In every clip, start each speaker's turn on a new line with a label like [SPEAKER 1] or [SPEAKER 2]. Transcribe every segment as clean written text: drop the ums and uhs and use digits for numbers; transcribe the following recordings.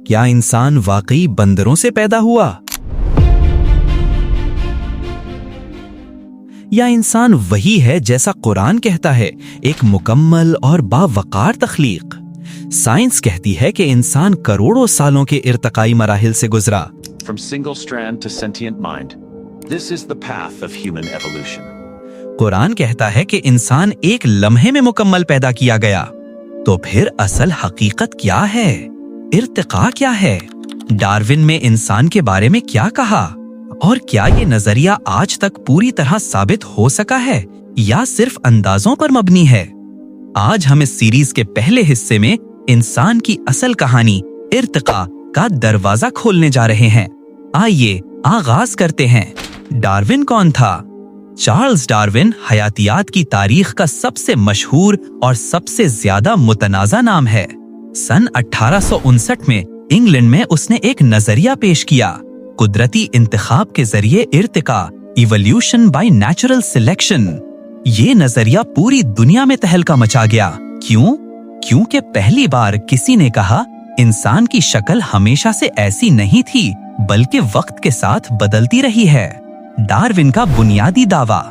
[SPEAKER 1] کیا انسان واقعی بندروں سے پیدا ہوا؟ یا انسان وہی ہے جیسا قرآن کہتا ہے، ایک مکمل اور باوقار تخلیق؟ سائنس کہتی ہے کہ انسان کروڑوں سالوں کے ارتقائی مراحل سے گزرا۔
[SPEAKER 2] From single strand to sentient mind. This is the path of human evolution.
[SPEAKER 1] قرآن کہتا ہے کہ انسان ایک لمحے میں مکمل پیدا کیا گیا۔ تو پھر اصل حقیقت کیا ہے؟ ارتقاء کیا ہے؟ ڈارون میں انسان کے بارے میں کیا کہا؟ اور کیا یہ نظریہ آج تک پوری طرح ثابت ہو سکا ہے یا صرف اندازوں پر مبنی ہے؟ آج ہم اس سیریز کے پہلے حصے میں انسان کی اصل کہانی ارتقاء کا دروازہ کھولنے جا رہے ہیں۔ آئیے آغاز کرتے ہیں۔ ڈارون کون تھا؟ چارلز ڈارون حیاتیات کی تاریخ کا سب سے مشہور اور سب سے زیادہ متنازع نام ہے۔ سن 1859 میں انگلینڈ میں اس نے ایک نظریہ پیش کیا، قدرتی انتخاب کے ذریعے ارتقاء، ایولیوشن بائی نیچرل سلیکشن۔ یہ نظریہ پوری دنیا میں تہلکہ مچا گیا۔ کیوں؟ کیونکہ پہلی بار کسی نے کہا انسان کی شکل ہمیشہ سے ایسی نہیں تھی بلکہ وقت کے ساتھ بدلتی رہی ہے۔ ڈارون کا بنیادی دعویٰ۔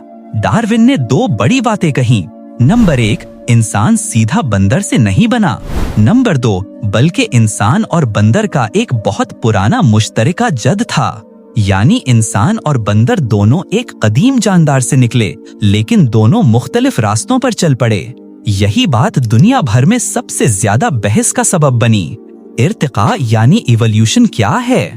[SPEAKER 1] ڈارون نے دو بڑی باتیں کہیں۔ نمبر 1، انسان سیدھا بندر سے نہیں بنا۔ نمبر 2، بلکہ انسان اور بندر کا ایک بہت پرانا مشترکہ جد تھا، یعنی انسان اور بندر دونوں ایک قدیم جاندار سے نکلے، لیکن دونوں مختلف راستوں پر چل پڑے۔ یہی بات دنیا بھر میں سب سے زیادہ بحث کا سبب بنی۔ ارتقاء یعنی ایولیوشن کیا ہے؟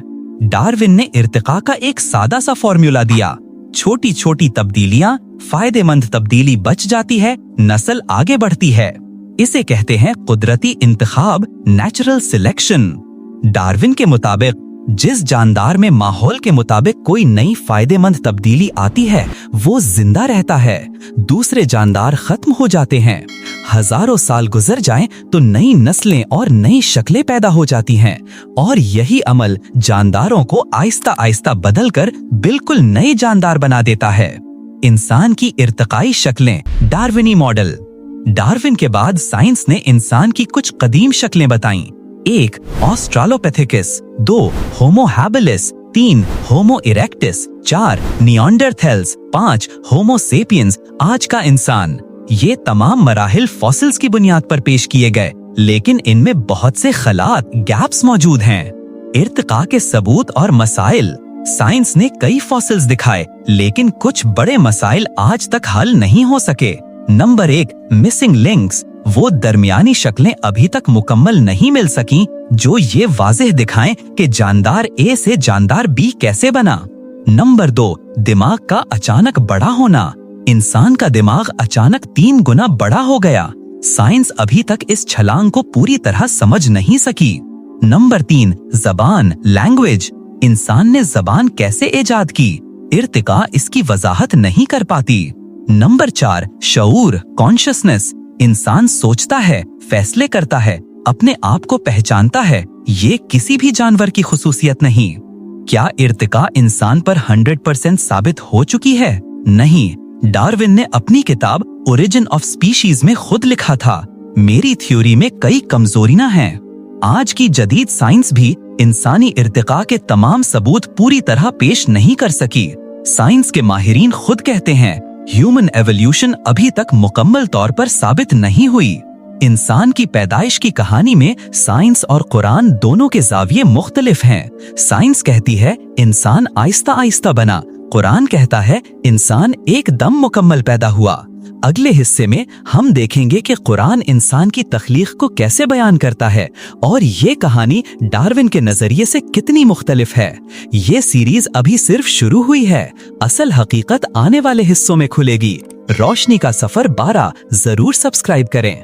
[SPEAKER 1] ڈارون نے ارتقاء کا ایک سادہ سا فارمولا دیا، چھوٹی چھوٹی تبدیلیاں، فائدہ مند تبدیلی بچ جاتی ہے، نسل آگے بڑھتی ہے۔ اسے کہتے ہیں قدرتی انتخاب، نیچرل سلیکشن۔ ڈارون کے مطابق جس جاندار میں ماحول کے مطابق کوئی نئی فائدہ مند تبدیلی آتی ہے وہ زندہ رہتا ہے، دوسرے جاندار ختم ہو جاتے ہیں۔ ہزاروں سال گزر جائیں تو نئی نسلیں اور نئی شکلیں پیدا ہو جاتی ہیں، اور یہی عمل جانداروں کو آہستہ آہستہ بدل کر بالکل نئے جاندار بنا دیتا ہے۔ انسان کی ارتقائی شکلیں، ڈارونی ماڈل۔ ڈارون کے بعد سائنس نے انسان کی کچھ قدیم شکلیں بتائیں۔ 1، آسٹرالوپیتھیکس، 2، ہومو ہیبلس، 3، ہومو ایریکٹس، 4، نیانڈرتھلز، 5، ہومو سیپینز، آج کا انسان۔ یہ تمام مراحل فاسلز کی بنیاد پر پیش کیے گئے، لیکن ان میں بہت سے خلاءات، گیپس موجود ہیں۔ ارتقاء کے ثبوت اور مسائل۔ سائنس نے کئی فاسلز دکھائے، لیکن کچھ بڑے مسائل آج تک حل نہیں ہو سکے۔ Number 1، missing links. وہ درمیانی شکلیں ابھی تک مکمل نہیں مل سکیں جو یہ واضح دکھائیں کہ جاندار اے سے جاندار بی کیسے بنا۔ نمبر 2، دماغ کا اچانک بڑا ہونا۔ انسان کا دماغ اچانک 3 گنا بڑا ہو گیا۔ سائنس ابھی تک اس چھلانگ کو پوری طرح سمجھ نہیں سکی۔ نمبر 3، زبان، لینگویج۔ انسان نے زبان کیسے ایجاد کی؟ ارتقاء اس کی وضاحت نہیں کر پاتی۔ نمبر 4، شعور، کانشسنس۔ انسان سوچتا ہے، فیصلے کرتا ہے، اپنے آپ کو پہچانتا ہے۔ یہ کسی بھی جانور کی خصوصیت نہیں۔ کیا ارتقاء انسان پر 100% ثابت ہو چکی ہے؟ نہیں۔ ڈارون نے اپنی کتاب اوریجن آف سپیشیز میں خود لکھا تھا، میری تھیوری میں کئی کمزوریاں ہیں۔ آج کی جدید سائنس بھی انسانی ارتقاء کے تمام ثبوت پوری طرح پیش نہیں کر سکی۔ سائنس کے ماہرین خود کہتے ہیں ہیومن ایولیوشن ابھی تک مکمل طور پر ثابت نہیں ہوئی۔ انسان کی پیدائش کی کہانی میں سائنس اور قرآن دونوں کے زاویے مختلف ہیں۔ سائنس کہتی ہے انسان آہستہ آہستہ بنا، قرآن کہتا ہے انسان ایک دم مکمل پیدا ہوا۔ اگلے حصے میں ہم دیکھیں گے کہ قرآن انسان کی تخلیق کو کیسے بیان کرتا ہے اور یہ کہانی ڈارون کے نظریے سے کتنی مختلف ہے۔ یہ سیریز ابھی صرف شروع ہوئی ہے، اصل حقیقت آنے والے حصوں میں کھلے گی۔ روشنی کا سفر 12 ضرور سبسکرائب کریں۔